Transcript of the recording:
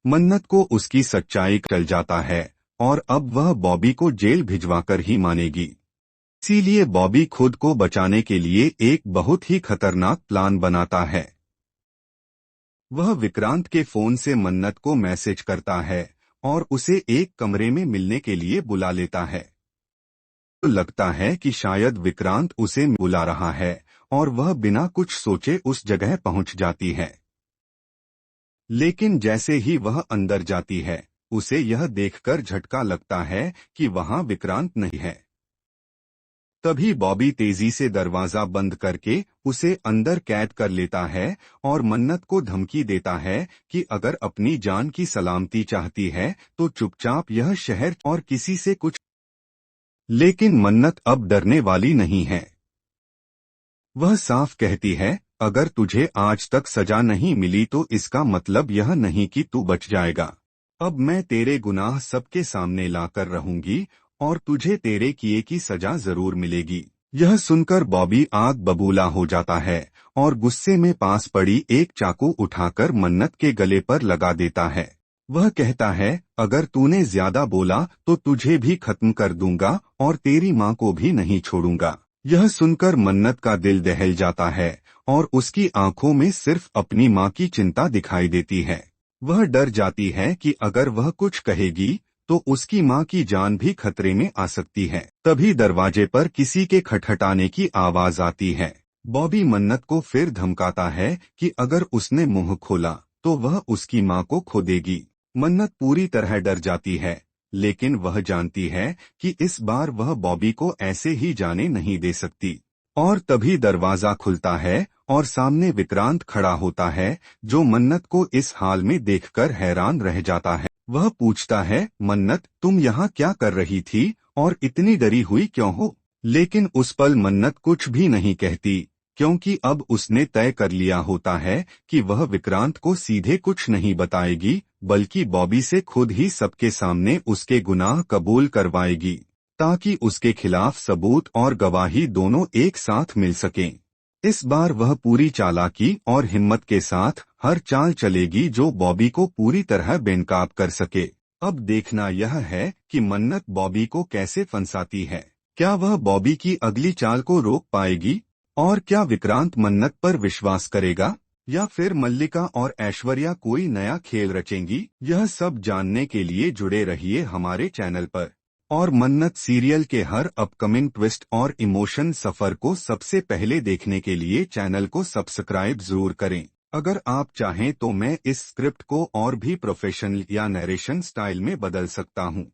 मन्नत को उसकी सच्चाई टल जाता है और अब वह बॉबी को जेल भिजवाकर ही मानेगी। इसीलिए बॉबी खुद को बचाने के लिए एक बहुत ही खतरनाक प्लान बनाता है। वह विक्रांत के फोन से मन्नत को मैसेज करता है और उसे एक कमरे में मिलने के लिए बुला लेता है। तो लगता है कि शायद विक्रांत उसे बुला रहा है और वह बिना कुछ सोचे उस जगह पहुंच जाती है। लेकिन जैसे ही वह अंदर जाती है, उसे यह देखकर झटका लगता है कि वहां विक्रांत नहीं है। तभी बॉबी तेजी से दरवाजा बंद करके उसे अंदर कैद कर लेता है और मन्नत को धमकी देता है कि अगर अपनी जान की सलामती चाहती है तो चुपचाप यह शहर और किसी से कुछ। लेकिन मन्नत अब डरने वाली नहीं है। वह साफ कहती है, अगर तुझे आज तक सजा नहीं मिली तो इसका मतलब यह नहीं कि तू बच जाएगा। अब मैं तेरे गुनाह सबके सामने लाकर रहूंगी और तुझे तेरे किए की सजा जरूर मिलेगी। यह सुनकर बॉबी आग बबूला हो जाता है और गुस्से में पास पड़ी एक चाकू उठाकर मन्नत के गले पर लगा देता है। वह कहता है, अगर तूने ज्यादा बोला तो तुझे भी खत्म कर दूंगा और तेरी माँ को भी नहीं छोड़ूंगा। यह सुनकर मन्नत का दिल दहल जाता है और उसकी आंखों में सिर्फ अपनी माँ की चिंता दिखाई देती है। वह डर जाती है कि अगर वह कुछ कहेगी तो उसकी माँ की जान भी खतरे में आ सकती है। तभी दरवाजे पर किसी के खटखटाने की आवाज आती है। बॉबी मन्नत को फिर धमकाता है कि अगर उसने मुंह खोला तो वह उसकी माँ को खो देगी। मन्नत पूरी तरह डर जाती है, लेकिन वह जानती है कि इस बार वह बॉबी को ऐसे ही जाने नहीं दे सकती। और तभी दरवाजा खुलता है और सामने विक्रांत खड़ा होता है, जो मन्नत को इस हाल में देखकर हैरान रह जाता है। वह पूछता है, मन्नत तुम यहाँ क्या कर रही थी और इतनी डरी हुई क्यों हो? लेकिन उस पल मन्नत कुछ भी नहीं कहती, क्योंकि अब उसने तय कर लिया होता है कि वह विक्रांत को सीधे कुछ नहीं बताएगी, बल्कि बॉबी से खुद ही सबके सामने उसके गुनाह कबूल करवाएगी, ताकि उसके खिलाफ सबूत और गवाही दोनों एक साथ मिल सकें। इस बार वह पूरी चालाकी और हिम्मत के साथ हर चाल चलेगी जो बॉबी को पूरी तरह बेनकाब कर सके। अब देखना यह है कि मन्नत बॉबी को कैसे फंसाती है। क्या वह बॉबी की अगली चाल को रोक पाएगी? और क्या विक्रांत मन्नत पर विश्वास करेगा, या फिर मल्लिका और ऐश्वर्या कोई नया खेल रचेंगी? यह सब जानने के लिए जुड़े रहिए हमारे चैनल पर। और मन्नत सीरियल के हर अपकमिंग ट्विस्ट और इमोशन सफर को सबसे पहले देखने के लिए चैनल को सब्सक्राइब जरूर करें। अगर आप चाहें तो मैं इस स्क्रिप्ट को और भी प्रोफेशनल या नरेशन स्टाइल में बदल सकता हूं।